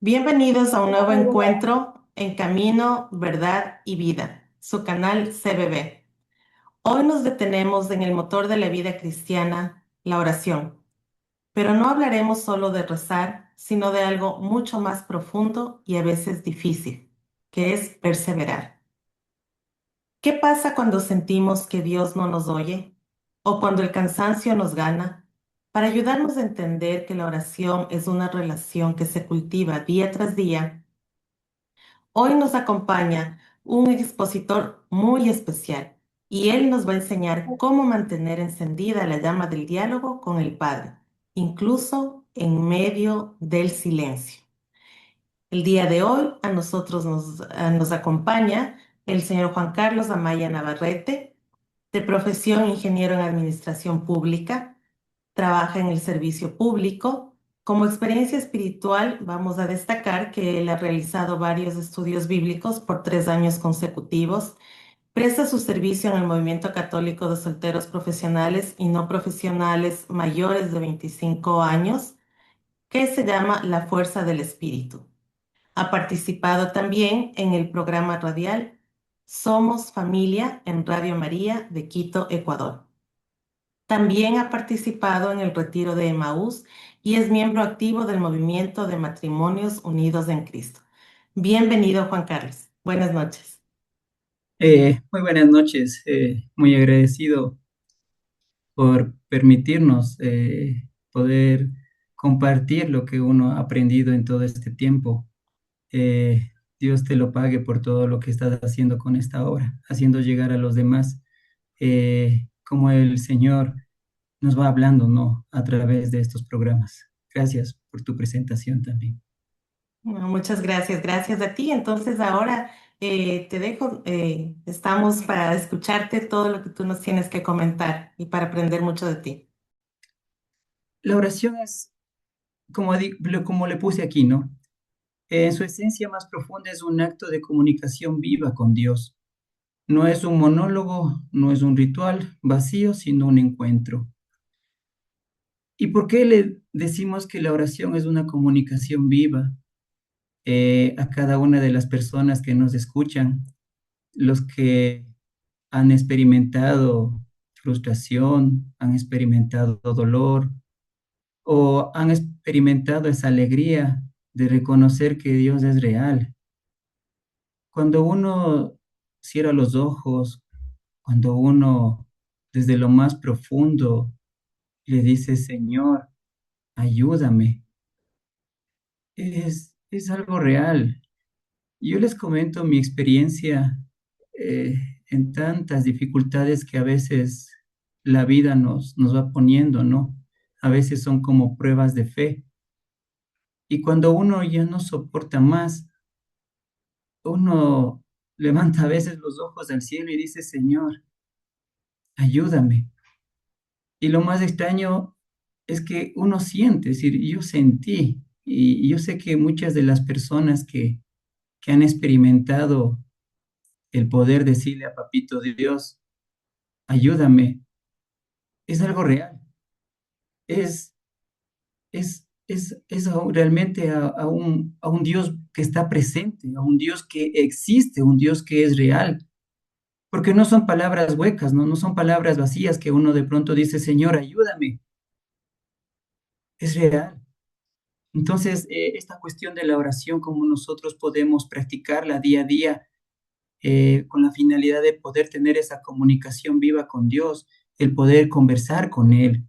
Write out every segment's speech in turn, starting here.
Bienvenidos a un nuevo encuentro en Camino, Verdad y Vida, su canal CBB. Hoy nos detenemos en el motor de la vida cristiana, la oración, pero no hablaremos solo de rezar, sino de algo mucho más profundo y a veces difícil, que es perseverar. ¿Qué pasa cuando sentimos que Dios no nos oye o cuando el cansancio nos gana? Para ayudarnos a entender que la oración es una relación que se cultiva día tras día. Hoy nos acompaña un expositor muy especial y él nos va a enseñar cómo mantener encendida la llama del diálogo con el Padre, incluso en medio del silencio. El día de hoy a nosotros nos acompaña el señor Juan Carlos Amaya Navarrete, de profesión ingeniero en administración pública. Trabaja en el servicio público. Como experiencia espiritual, vamos a destacar que él ha realizado varios estudios bíblicos por 3 años consecutivos. Presta su servicio en el movimiento católico de solteros profesionales y no profesionales mayores de 25 años, que se llama La Fuerza del Espíritu. Ha participado también en el programa radial Somos Familia en Radio María de Quito, Ecuador. También ha participado en el Retiro de Emaús y es miembro activo del Movimiento de Matrimonios Unidos en Cristo. Bienvenido, Juan Carlos. Buenas noches. Muy buenas noches, muy agradecido por permitirnos poder compartir lo que uno ha aprendido en todo este tiempo. Dios te lo pague por todo lo que estás haciendo con esta obra, haciendo llegar a los demás, como el Señor nos va hablando, ¿no? A través de estos programas. Gracias por tu presentación también. Bueno, muchas gracias, gracias a ti. Entonces ahora te dejo, estamos para escucharte todo lo que tú nos tienes que comentar y para aprender mucho de ti. La oración es, como le puse aquí, ¿no? En su esencia más profunda es un acto de comunicación viva con Dios. No es un monólogo, no es un ritual vacío, sino un encuentro. ¿Y por qué le decimos que la oración es una comunicación viva a cada una de las personas que nos escuchan, los que han experimentado frustración, han experimentado dolor o han experimentado esa alegría de reconocer que Dios es real? Cuando uno cierra los ojos, cuando uno desde lo más profundo le dice, Señor, ayúdame, es algo real. Yo les comento mi experiencia eh, en tantas dificultades que a veces la vida nos va poniendo, ¿no? A veces son como pruebas de fe. Y cuando uno ya no soporta más, uno levanta a veces los ojos al cielo y dice, Señor, ayúdame. Y lo más extraño es que uno siente, es decir, yo sentí, y yo sé que muchas de las personas que han experimentado el poder decirle a Papito Dios, ayúdame, es algo real, es, realmente a un Dios que está presente, a un Dios que existe, un Dios que es real, porque no son palabras huecas, ¿no? No son palabras vacías que uno de pronto dice, Señor, ayúdame, es real. Entonces, esta cuestión de la oración, como nosotros podemos practicarla día a día con la finalidad de poder tener esa comunicación viva con Dios, el poder conversar con Él.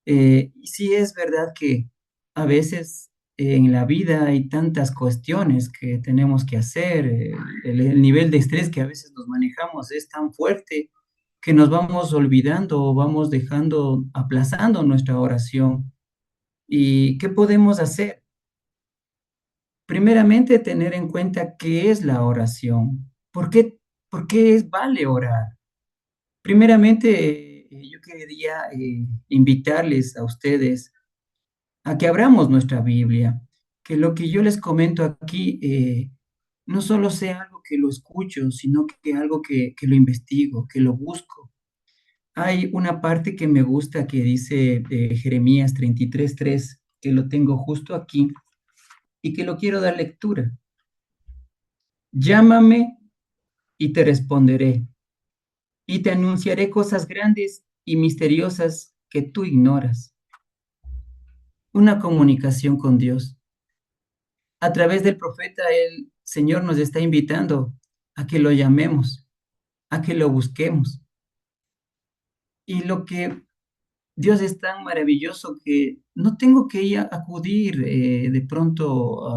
Y sí es verdad que a veces en la vida hay tantas cuestiones que tenemos que hacer, el nivel de estrés que a veces nos manejamos es tan fuerte que nos vamos olvidando o vamos dejando, aplazando nuestra oración. ¿Y qué podemos hacer? Primeramente, tener en cuenta qué es la oración. Por qué vale orar? Primeramente, yo quería invitarles a ustedes a que abramos nuestra Biblia, que lo que yo les comento aquí no solo sea algo que lo escucho, sino que algo que lo investigo, que lo busco. Hay una parte que me gusta que dice Jeremías 33:3, que lo tengo justo aquí, y que lo quiero dar lectura. Llámame y te responderé, y te anunciaré cosas grandes y misteriosas que tú ignoras. Una comunicación con Dios. A través del profeta, el Señor nos está invitando a que lo llamemos, a que lo busquemos. Y lo que Dios es tan maravilloso que no tengo que ir a acudir de pronto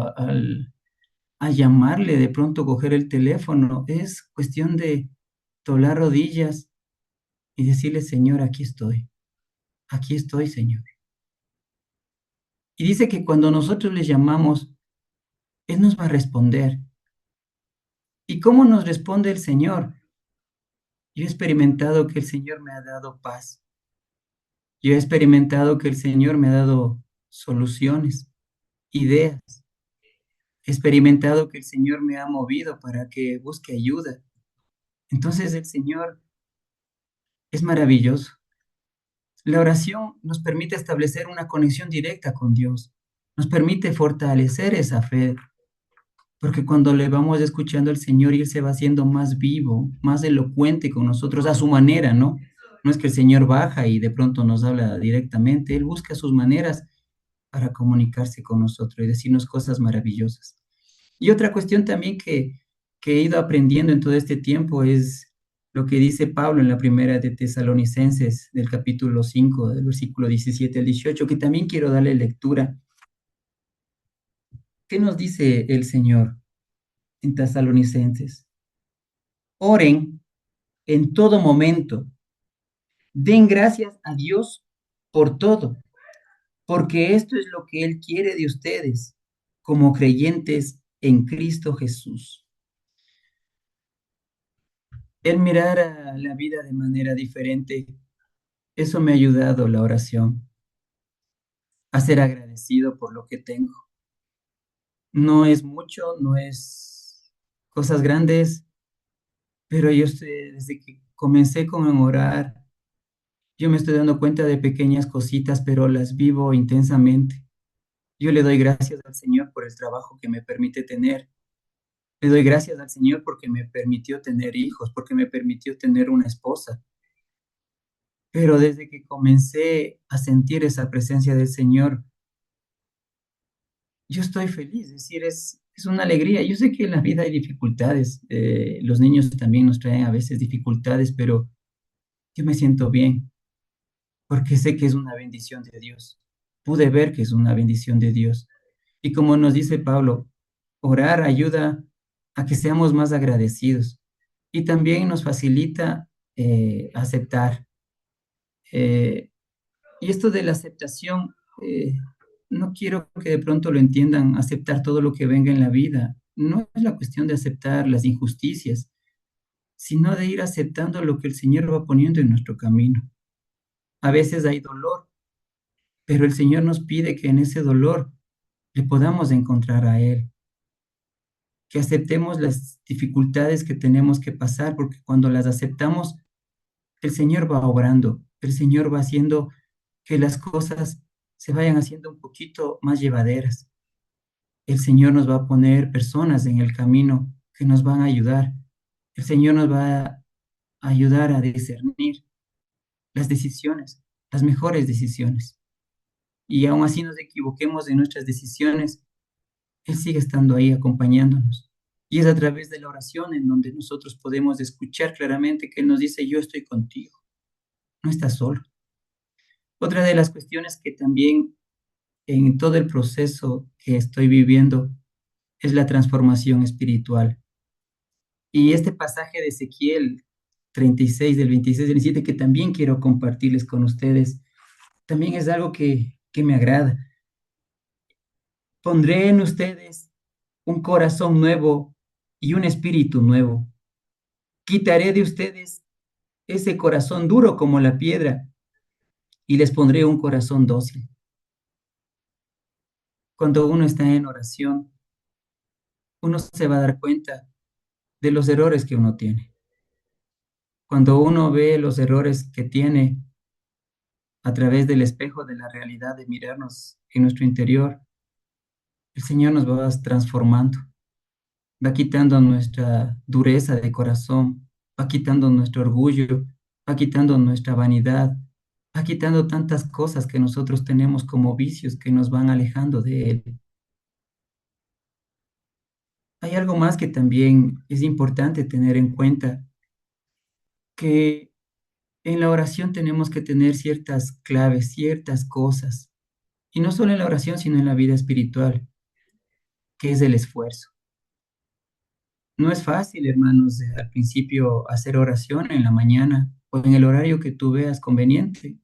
a llamarle, de pronto coger el teléfono. Es cuestión de doblar rodillas y decirle, Señor, aquí estoy, Señor. Y dice que cuando nosotros le llamamos, Él nos va a responder. ¿Y cómo nos responde el Señor? Yo he experimentado que el Señor me ha dado paz. Yo he experimentado que el Señor me ha dado soluciones, ideas. He experimentado que el Señor me ha movido para que busque ayuda. Entonces el Señor es maravilloso. La oración nos permite establecer una conexión directa con Dios. Nos permite fortalecer esa fe, porque cuando le vamos escuchando al Señor, Él se va haciendo más vivo, más elocuente con nosotros a su manera, ¿no? No es que el Señor baja y de pronto nos habla directamente, Él busca sus maneras para comunicarse con nosotros y decirnos cosas maravillosas. Y otra cuestión también que he ido aprendiendo en todo este tiempo es lo que dice Pablo en la primera de Tesalonicenses, del capítulo 5 del versículo 17 al 18, que también quiero darle lectura. ¿Qué nos dice el Señor en Tesalonicenses? Oren en todo momento, den gracias a Dios por todo, porque esto es lo que Él quiere de ustedes como creyentes en Cristo Jesús. El mirar a la vida de manera diferente, eso me ha ayudado la oración, a ser agradecido por lo que tengo. No es mucho, no es cosas grandes, pero yo desde que comencé con orar, yo me estoy dando cuenta de pequeñas cositas, pero las vivo intensamente. Yo le doy gracias al Señor por el trabajo que me permite tener. Le doy gracias al Señor porque me permitió tener hijos, porque me permitió tener una esposa. Pero desde que comencé a sentir esa presencia del Señor, yo estoy feliz, es decir, es una alegría. Yo sé que en la vida hay dificultades, los niños también nos traen a veces dificultades, pero yo me siento bien porque sé que es una bendición de Dios. Pude ver que es una bendición de Dios. Y como nos dice Pablo, orar ayuda a que seamos más agradecidos y también nos facilita aceptar. Eh, y esto de la aceptación, no quiero que de pronto lo entiendan, aceptar todo lo que venga en la vida. No es la cuestión de aceptar las injusticias, sino de ir aceptando lo que el Señor va poniendo en nuestro camino. A veces hay dolor, pero el Señor nos pide que en ese dolor le podamos encontrar a Él, que aceptemos las dificultades que tenemos que pasar, porque cuando las aceptamos, el Señor va obrando, el Señor va haciendo que las cosas se vayan haciendo un poquito más llevaderas. El Señor nos va a poner personas en el camino que nos van a ayudar. El Señor nos va a ayudar a discernir las decisiones, las mejores decisiones. Y aun así nos equivoquemos en nuestras decisiones, Él sigue estando ahí acompañándonos. Y es a través de la oración en donde nosotros podemos escuchar claramente que Él nos dice, yo estoy contigo, no estás solo. Otra de las cuestiones que también en todo el proceso que estoy viviendo es la transformación espiritual. Y este pasaje de Ezequiel 36, del 26 al 27, que también quiero compartirles con ustedes, también es algo que me agrada. Pondré en ustedes un corazón nuevo y un espíritu nuevo. Quitaré de ustedes ese corazón duro como la piedra y les pondré un corazón dócil. Cuando uno está en oración, uno se va a dar cuenta de los errores que uno tiene. Cuando uno ve los errores que tiene a través del espejo de la realidad de mirarnos en nuestro interior, el Señor nos va transformando, va quitando nuestra dureza de corazón, va quitando nuestro orgullo, va quitando nuestra vanidad, va quitando tantas cosas que nosotros tenemos como vicios que nos van alejando de Él. Hay algo más que también es importante tener en cuenta, que en la oración tenemos que tener ciertas claves, ciertas cosas, y no solo en la oración, sino en la vida espiritual, que es el esfuerzo. No es fácil, hermanos, al principio hacer oración en la mañana o en el horario que tú veas conveniente,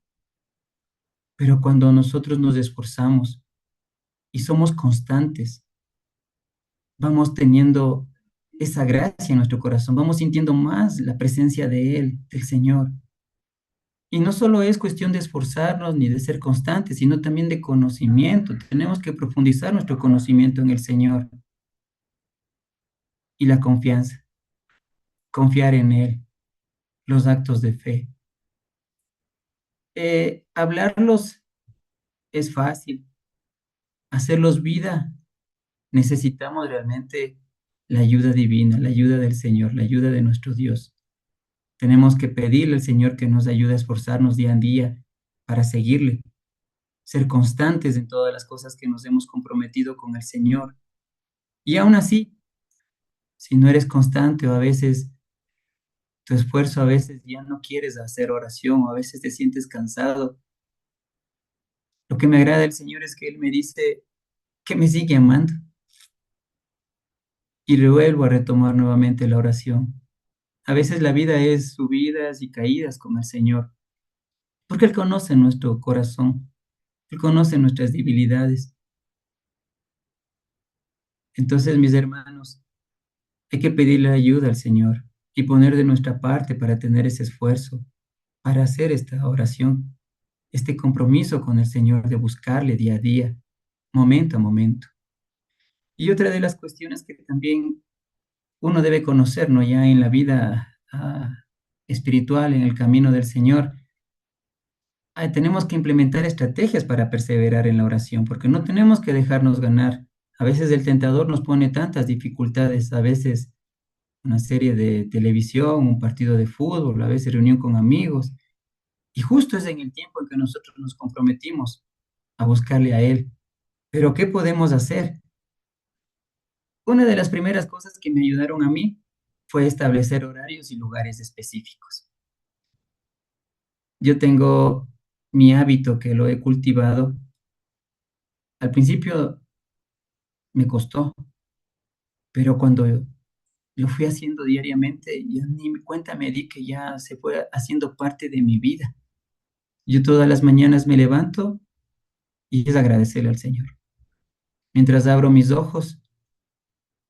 pero cuando nosotros nos esforzamos y somos constantes, vamos teniendo esa gracia en nuestro corazón, vamos sintiendo más la presencia de Él, del Señor. Y no solo es cuestión de esforzarnos ni de ser constantes, sino también de conocimiento. Tenemos que profundizar nuestro conocimiento en el Señor y la confianza, confiar en Él, los actos de fe. Hablarlos es fácil, hacerlos vida, necesitamos realmente la ayuda divina, la ayuda del Señor, la ayuda de nuestro Dios. Tenemos que pedirle al Señor que nos ayude a esforzarnos día a día para seguirle, ser constantes en todas las cosas que nos hemos comprometido con el Señor. Y aún así, si no eres constante o a veces tu esfuerzo, a veces ya no quieres hacer oración o a veces te sientes cansado, lo que me agrada del Señor es que Él me dice que me sigue amando y vuelvo a retomar nuevamente la oración. A veces la vida es subidas y caídas con el Señor, porque Él conoce nuestro corazón, Él conoce nuestras debilidades. Entonces, mis hermanos, hay que pedirle ayuda al Señor y poner de nuestra parte para tener ese esfuerzo, para hacer esta oración, este compromiso con el Señor de buscarle día a día, momento a momento. Y otra de las cuestiones que también uno debe conocer, ¿no? Ya en la vida espiritual, en el camino del Señor, tenemos que implementar estrategias para perseverar en la oración, porque no tenemos que dejarnos ganar. A veces el tentador nos pone tantas dificultades, a veces una serie de televisión, un partido de fútbol, a veces reunión con amigos, y justo es en el tiempo en que nosotros nos comprometimos a buscarle a Él. Pero ¿qué podemos hacer? Una de las primeras cosas que me ayudaron a mí fue establecer horarios y lugares específicos. Yo tengo mi hábito que lo he cultivado. Al principio me costó, pero cuando lo fui haciendo diariamente, ya ni cuenta me di que ya se fue haciendo parte de mi vida. Yo todas las mañanas me levanto y es agradecerle al Señor. Mientras abro mis ojos,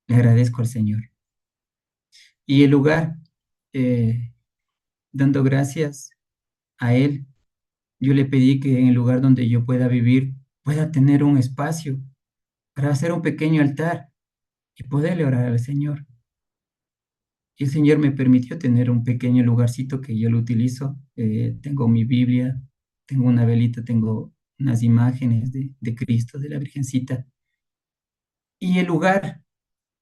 le agradezco al Señor. Y el lugar, eh, dando gracias a Él, yo le pedí que en el lugar donde yo pueda vivir, pueda tener un espacio para hacer un pequeño altar y poderle orar al Señor. Y el Señor me permitió tener un pequeño lugarcito que yo lo utilizo. Tengo mi Biblia, tengo una velita, tengo unas imágenes de Cristo, de la Virgencita. Y el lugar,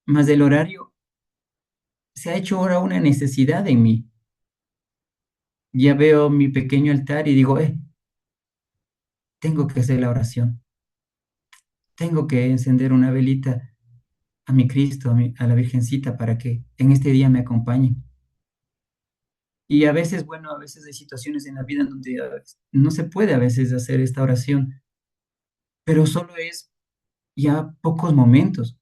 más del horario, se ha hecho ahora una necesidad en mí. Ya veo mi pequeño altar y digo, tengo que hacer la oración, tengo que encender una velita a mi Cristo, a la Virgencita, para que en este día me acompañe. Y a veces, bueno, a veces hay situaciones en la vida en donde no se puede a veces hacer esta oración, pero solo es ya pocos momentos.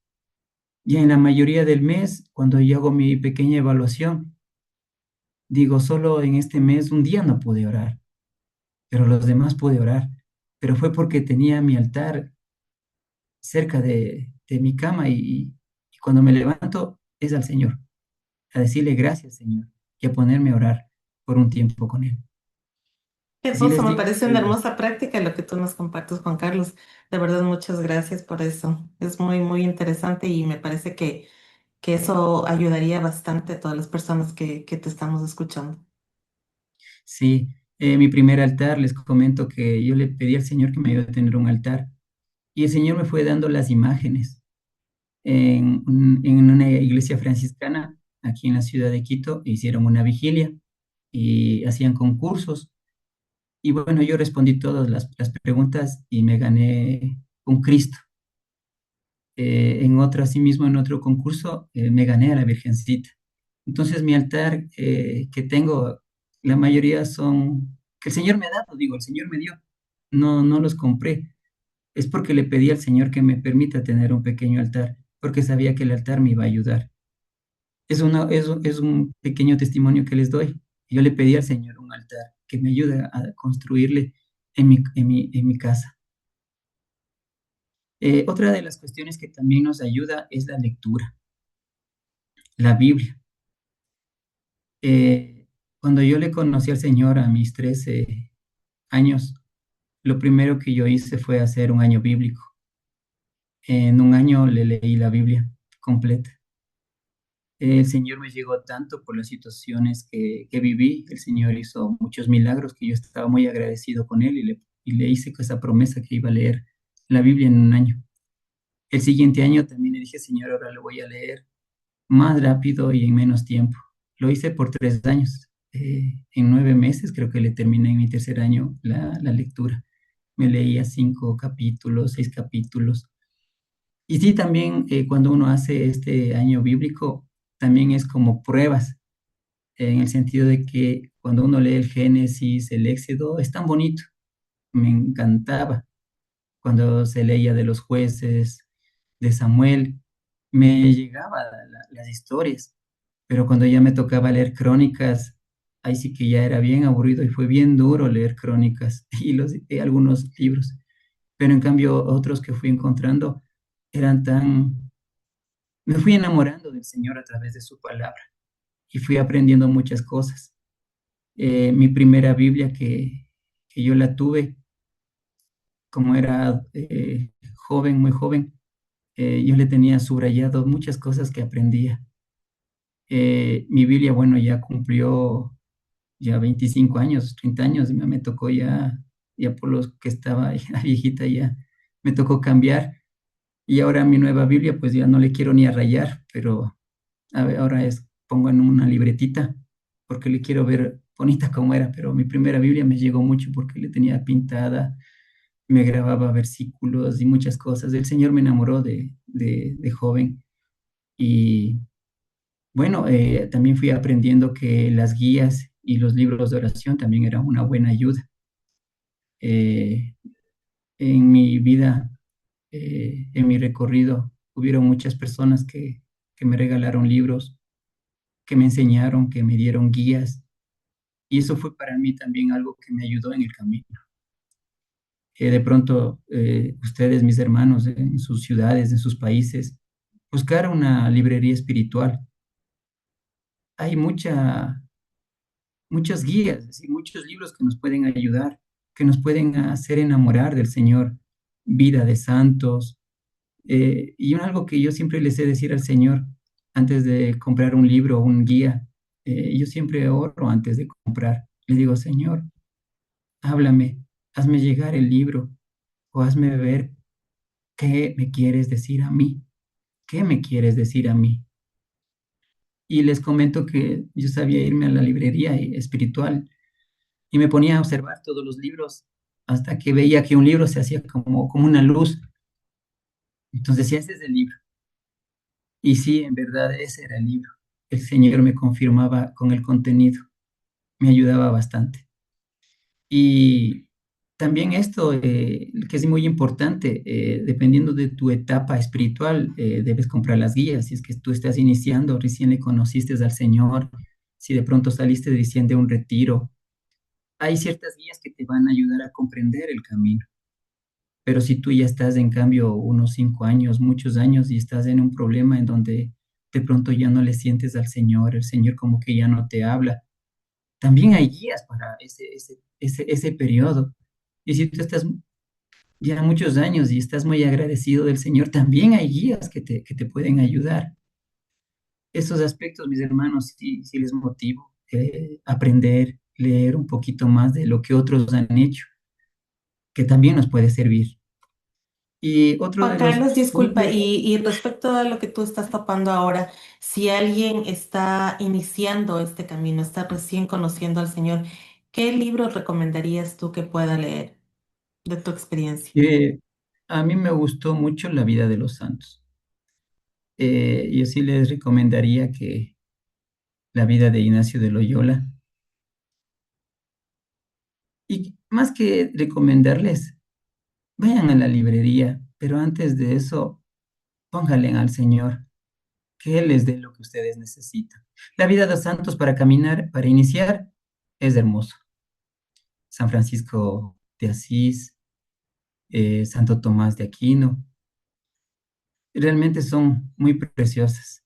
Ya en la mayoría del mes, cuando yo hago mi pequeña evaluación, digo, solo en este mes un día no pude orar, pero los demás pude orar. Pero fue porque tenía mi altar cerca de mi cama y cuando me levanto es al Señor, a decirle gracias, Señor, y a ponerme a orar por un tiempo con Él. Qué Así hermoso, les me digo parece una que hermosa práctica lo que tú nos compartes, Juan Carlos. De verdad, muchas gracias por eso. Es muy, muy interesante y me parece que eso ayudaría bastante a todas las personas que te estamos escuchando. sí, mi primer altar, les comento que yo le pedí al Señor que me ayude a tener un altar Y el Señor me fue dando las imágenes en una iglesia franciscana aquí en la ciudad de Quito. Hicieron una vigilia y hacían concursos. Y bueno, yo respondí todas las preguntas y me gané un Cristo. En otro, asimismo, en otro concurso, me gané a la Virgencita. Entonces, mi altar que tengo, la mayoría son que el Señor me ha dado, digo, el Señor me dio. No, no los compré. Es porque le pedí al Señor que me permita tener un pequeño altar, porque sabía que el altar me iba a ayudar. Es un pequeño testimonio que les doy. Yo le pedí al Señor un altar que me ayude a construirle en mi casa. Otra de las cuestiones que también nos ayuda es la lectura, la Biblia. Cuando yo le conocí al Señor a mis 13 años, lo primero que yo hice fue hacer un año bíblico. En un año le leí la Biblia completa. El Señor me llegó tanto por las situaciones que viví. El Señor hizo muchos milagros que yo estaba muy agradecido con Él y le hice esa promesa que iba a leer la Biblia en un año. El siguiente año también le dije, Señor, ahora lo voy a leer más rápido y en menos tiempo. Lo hice por 3 años. En 9 meses creo que le terminé en mi tercer año la lectura. Me leía 5 capítulos, 6 capítulos. Y sí, también cuando uno hace este año bíblico, también es como pruebas, en el sentido de que cuando uno lee el Génesis, el Éxodo, es tan bonito. Me encantaba cuando se leía de los jueces, de Samuel, me llegaba las historias, pero cuando ya me tocaba leer crónicas, ahí sí que ya era bien aburrido y fue bien duro leer crónicas y algunos libros, pero en cambio otros que fui encontrando eran tan... Me fui enamorando del Señor a través de su palabra y fui aprendiendo muchas cosas. Mi primera Biblia que yo la tuve, como era joven, muy joven, yo le tenía subrayado muchas cosas que aprendía. Mi Biblia, bueno, ya cumplió ya 25 años, 30 años, me tocó ya por los que estaba ya viejita, ya me tocó cambiar. Y ahora mi nueva Biblia, pues ya no le quiero ni a rayar, pero a ver, ahora pongo en una libretita porque le quiero ver bonita como era, pero mi primera Biblia me llegó mucho porque le tenía pintada, me grababa versículos y muchas cosas. El Señor me enamoró de joven y bueno, también fui aprendiendo que las guías y los libros de oración también eran una buena ayuda. Eh, en mi vida, en mi recorrido, hubieron muchas personas que me regalaron libros, que me enseñaron, que me dieron guías, y eso fue para mí también algo que me ayudó en el camino. De pronto, ustedes, mis hermanos, en sus ciudades, en sus países, buscar una librería espiritual. Hay muchas guías, es decir, muchos libros que nos pueden ayudar, que nos pueden hacer enamorar del Señor, vida de santos. Algo que yo siempre les sé decir al Señor antes de comprar un libro o un guía, yo siempre oro antes de comprar. Le digo, Señor, háblame, hazme llegar el libro o hazme ver qué me quieres decir a mí, qué me quieres decir a mí. Y les comento que yo sabía irme a la librería espiritual y me ponía a observar todos los libros hasta que veía que un libro se hacía como una luz. Entonces decía, ese es el libro. Y sí, en verdad ese era el libro. El Señor me confirmaba con el contenido, me ayudaba bastante. Y también esto, que es muy importante, dependiendo de tu etapa espiritual, debes comprar las guías. Si es que tú estás iniciando, recién le conociste al Señor, si de pronto saliste recién de un retiro, hay ciertas guías que te van a ayudar a comprender el camino. Pero si tú ya estás, en cambio, unos 5 años, muchos años, y estás en un problema en donde de pronto ya no le sientes al Señor, el Señor como que ya no te habla, también hay guías para ese periodo. Y si tú estás ya muchos años y estás muy agradecido del Señor, también hay guías que te pueden ayudar. Esos aspectos, mis hermanos, sí les motivo, aprender, leer un poquito más de lo que otros han hecho, que también nos puede servir. Y otro Juan de los Carlos, disculpa, puntos, y respecto a lo que tú estás topando ahora, si alguien está iniciando este camino, está recién conociendo al Señor, ¿qué libro recomendarías tú que pueda leer de tu experiencia? a mí me gustó mucho La vida de los santos. Yo sí les recomendaría que la vida de Ignacio de Loyola, y más que recomendarles, vayan a la librería, pero antes de eso, pónganle al Señor, que Él les dé lo que ustedes necesitan. La vida de los santos para caminar, para iniciar, es hermoso. San Francisco de Asís, Santo Tomás de Aquino, realmente son muy preciosas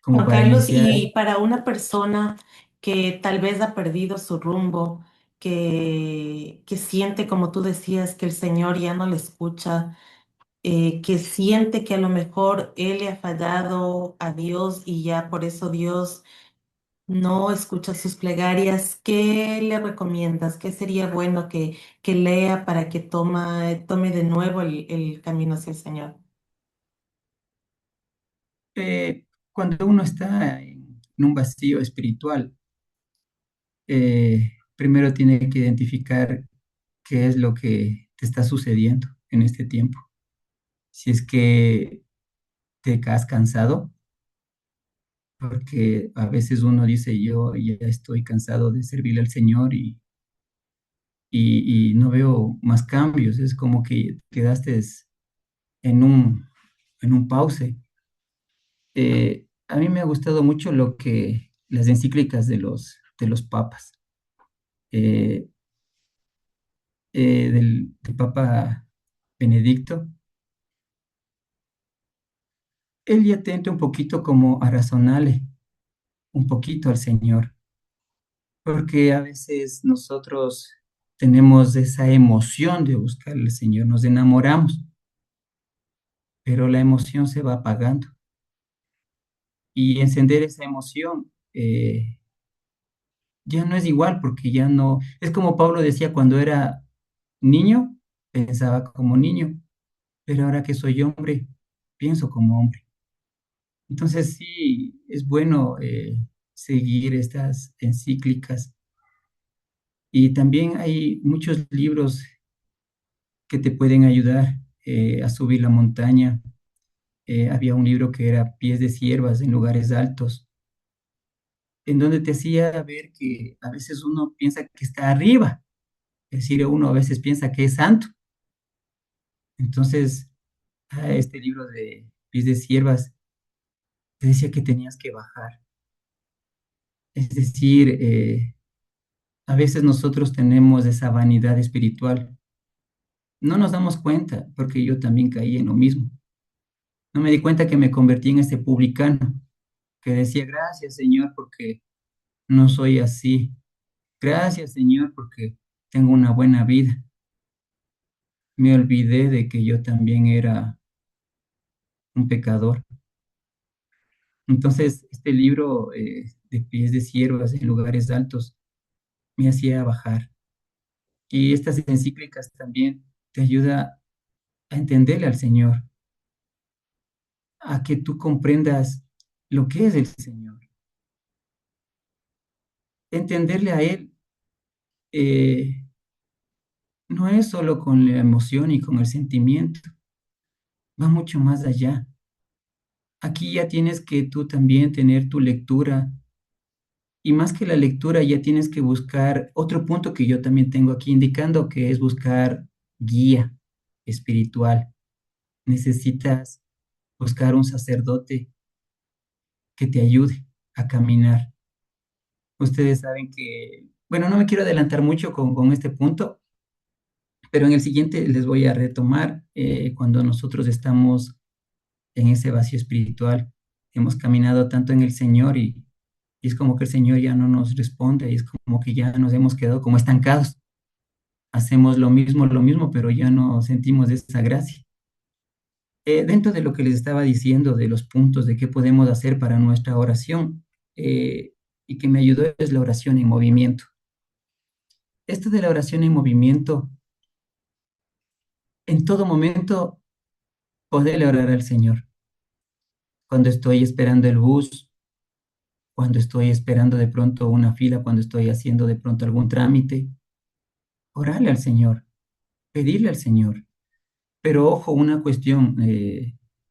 como Juan para Carlos, iniciar. y para una persona que tal vez ha perdido su rumbo, que siente, como tú decías, que el Señor ya no le escucha, que siente que a lo mejor él le ha fallado a Dios y ya por eso Dios no escucha sus plegarias, ¿qué le recomiendas? ¿Qué sería bueno que lea para que tome de nuevo el camino hacia el Señor? Cuando uno está en un vacío espiritual, primero tiene que identificar qué es lo que te está sucediendo en este tiempo. Si es que te has cansado, porque a veces uno dice, yo ya estoy cansado de servirle al Señor y no veo más cambios, es como que quedaste en en un pause. A mí me ha gustado mucho las encíclicas de de los papas. Eh, del Papa Benedicto, él ya te entra un poquito como a razonarle un poquito al Señor, porque a veces nosotros tenemos esa emoción de buscar al Señor, nos enamoramos, pero la emoción se va apagando y encender esa emoción ya no es igual, porque ya no, es como Pablo decía cuando era niño, pensaba como niño, pero ahora que soy hombre, pienso como hombre. Entonces sí, es bueno seguir estas encíclicas. Y también hay muchos libros que te pueden ayudar a subir la montaña. Había un libro que era Pies de Siervas en lugares altos, en donde te hacía ver que a veces uno piensa que está arriba, es decir, uno a veces piensa que es santo. Entonces, este libro de Pies de Siervas te decía que tenías que bajar. Es decir, a veces nosotros tenemos esa vanidad espiritual. No nos damos cuenta, porque yo también caí en lo mismo. No me di cuenta que me convertí en este publicano que decía, gracias Señor, porque no soy así. Gracias Señor, porque tengo una buena vida. Me olvidé de que yo también era un pecador. Entonces, este libro de Pies de Siervas en lugares altos me hacía bajar. Y estas encíclicas también te ayuda a entenderle al Señor, a que tú comprendas lo que es el Señor. Entenderle a Él eh, no es solo con la emoción y con el sentimiento, va mucho más allá. Aquí ya tienes que tú también tener tu lectura y más que la lectura ya tienes que buscar otro punto que yo también tengo aquí indicando, que es buscar guía espiritual. Necesitas buscar un sacerdote que te ayude a caminar. Ustedes saben que, bueno, no me quiero adelantar mucho con este punto, pero en el siguiente les voy a retomar cuando nosotros estamos en ese vacío espiritual. Hemos caminado tanto en el Señor y es como que el Señor ya no nos responde y es como que ya nos hemos quedado como estancados. Hacemos lo mismo, pero ya no sentimos esa gracia. Dentro de lo que les estaba diciendo, de los puntos de qué podemos hacer para nuestra oración, eh, y que me ayudó es la oración en movimiento. Esto de la oración en movimiento, en todo momento poderle orar al Señor. Cuando estoy esperando el bus, cuando estoy esperando de pronto una fila, cuando estoy haciendo de pronto algún trámite, orarle al Señor, pedirle al Señor. Pero ojo, una cuestión,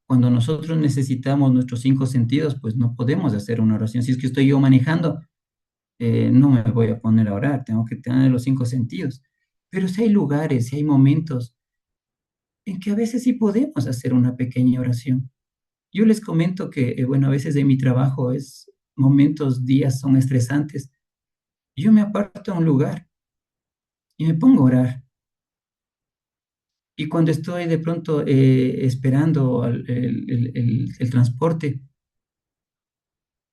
cuando nosotros necesitamos nuestros cinco sentidos, pues no podemos hacer una oración. Si es que estoy yo manejando, no me voy a poner a orar, tengo que tener los cinco sentidos. Pero si hay lugares, si hay momentos en que a veces sí podemos hacer una pequeña oración. Yo les comento que, bueno, a veces de mi trabajo es momentos, días son estresantes. Yo me aparto a un lugar y me pongo a orar. Y cuando estoy de pronto esperando el transporte,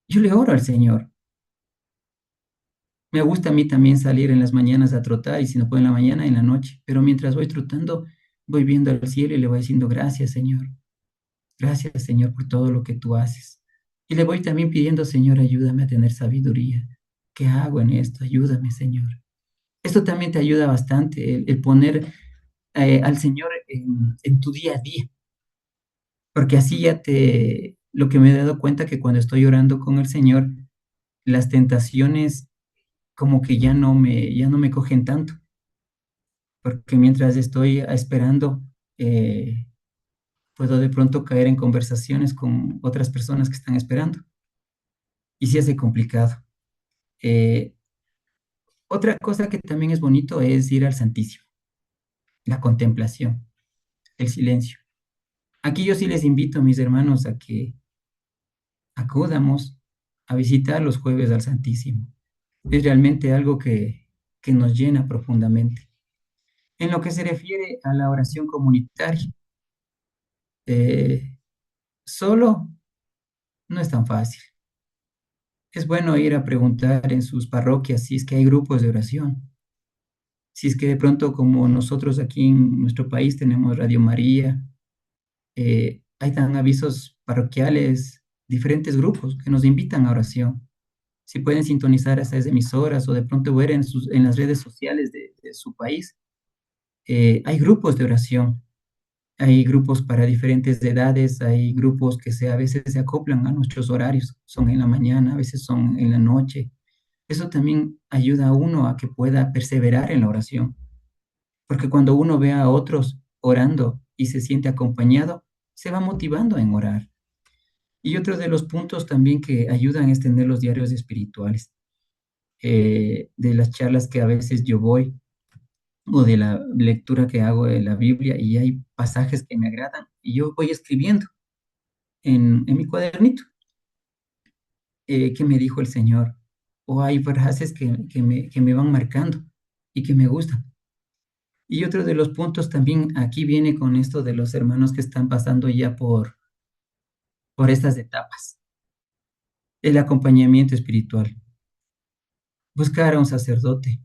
yo le oro al Señor. Me gusta a mí también salir en las mañanas a trotar y si no puedo en la mañana, en la noche. Pero mientras voy trotando, voy viendo al cielo y le voy diciendo gracias, Señor. Gracias, Señor, por todo lo que tú haces. Y le voy también pidiendo, Señor, ayúdame a tener sabiduría. ¿Qué hago en esto? Ayúdame, Señor. Esto también te ayuda bastante, el poner al Señor en tu día a día, porque así lo que me he dado cuenta que cuando estoy orando con el Señor, las tentaciones como que ya no me cogen tanto, porque mientras estoy esperando, eh, puedo de pronto caer en conversaciones con otras personas que están esperando y sí hace complicado. Eh, Otra cosa que también es bonito es ir al Santísimo, la contemplación, el silencio. Aquí yo sí les invito, mis hermanos, a que acudamos a visitar los jueves al Santísimo. Es realmente algo que nos llena profundamente. En lo que se refiere a la oración comunitaria, eh, solo no es tan fácil. Es bueno ir a preguntar en sus parroquias si es que hay grupos de oración, si es que de pronto como nosotros aquí en nuestro país tenemos Radio María, hay tan avisos parroquiales, diferentes grupos que nos invitan a oración. Si pueden sintonizar esas emisoras o de pronto ver en las redes sociales de su país, hay grupos de oración, hay grupos para diferentes edades, hay grupos que a veces se acoplan a nuestros horarios, son en la mañana, a veces son en la noche. Eso también ayuda a uno a que pueda perseverar en la oración, porque cuando uno ve a otros orando y se siente acompañado, se va motivando en orar. Y otro de los puntos también que ayudan es tener los diarios espirituales, de las charlas que a veces yo voy o de la lectura que hago de la Biblia y hay pasajes que me agradan y yo voy escribiendo en mi cuadernito qué me dijo el Señor o hay frases que me van marcando y que me gustan. Y otro de los puntos también aquí viene con esto de los hermanos que están pasando ya por estas etapas, el acompañamiento espiritual, buscar a un sacerdote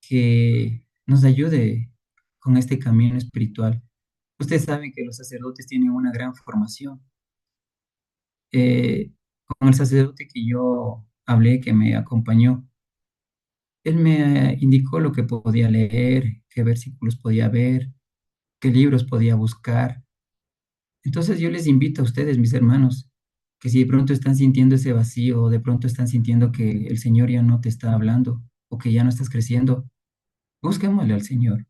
que nos ayude con este camino espiritual. Ustedes saben que los sacerdotes tienen una gran formación. Eh, con el sacerdote que yo hablé, que me acompañó, él me indicó lo que podía leer, qué versículos podía ver, qué libros podía buscar. Entonces yo les invito a ustedes, mis hermanos, que si de pronto están sintiendo ese vacío, o de pronto están sintiendo que el Señor ya no te está hablando, o que ya no estás creciendo, busquémosle al Señor.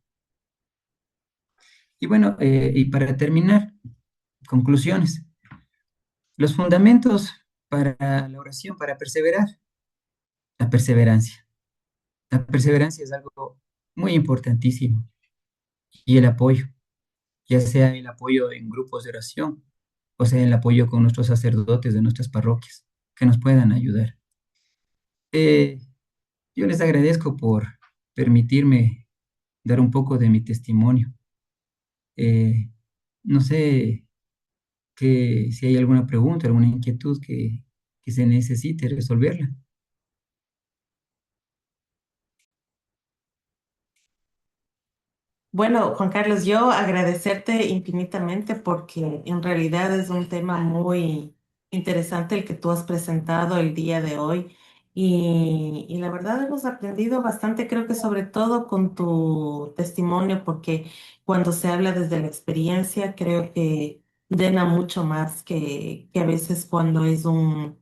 Y bueno, y para terminar, conclusiones. Los fundamentos para la oración, para perseverar, la perseverancia. La perseverancia es algo muy importantísimo. Y el apoyo, ya sea el apoyo en grupos de oración, o sea, el apoyo con nuestros sacerdotes de nuestras parroquias, que nos puedan ayudar. Eh, yo les agradezco por permitirme dar un poco de mi testimonio. Eh, no sé si hay alguna pregunta, alguna inquietud que se necesite resolverla. Bueno, Juan Carlos, yo agradecerte infinitamente porque en realidad es un tema muy interesante el que tú has presentado el día de hoy y la verdad hemos aprendido bastante, creo que sobre todo con tu testimonio, porque cuando se habla desde la experiencia, creo que llena mucho más que a veces cuando es un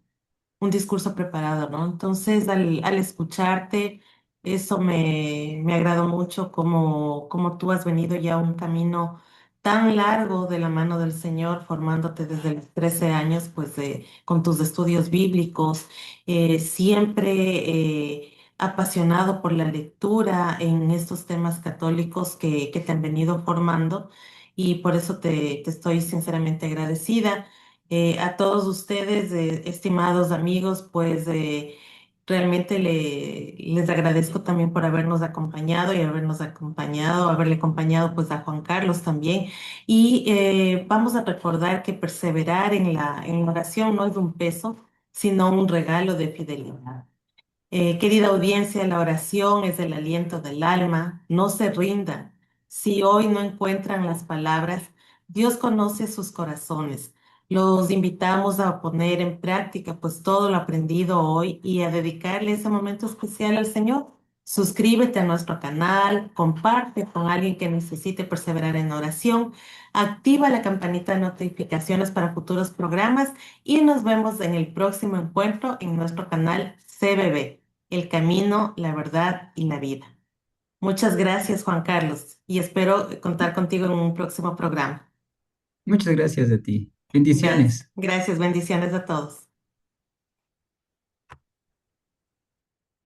discurso preparado, ¿no? Entonces, al escucharte, eso me agradó mucho como tú has venido ya un camino tan largo de la mano del Señor, formándote desde los 13 años, pues con tus estudios bíblicos, siempre apasionado por la lectura en estos temas católicos que te han venido formando y por eso te estoy sinceramente agradecida. A todos ustedes, estimados amigos, pues realmente les agradezco también por habernos acompañado y habernos acompañado, haberle acompañado pues a Juan Carlos también. Y vamos a recordar que perseverar en la oración no es un peso, sino un regalo de fidelidad. Querida audiencia, la oración es el aliento del alma. No se rindan. Si hoy no encuentran las palabras, Dios conoce sus corazones. Los invitamos a poner en práctica pues todo lo aprendido hoy y a dedicarle ese momento especial al Señor. Suscríbete a nuestro canal, comparte con alguien que necesite perseverar en oración, activa la campanita de notificaciones para futuros programas y nos vemos en el próximo encuentro en nuestro canal CBB, El Camino, la Verdad y la Vida. Muchas gracias, Juan Carlos, y espero contar contigo en un próximo programa. Muchas gracias a ti. Bendiciones. Gracias, bendiciones a todos.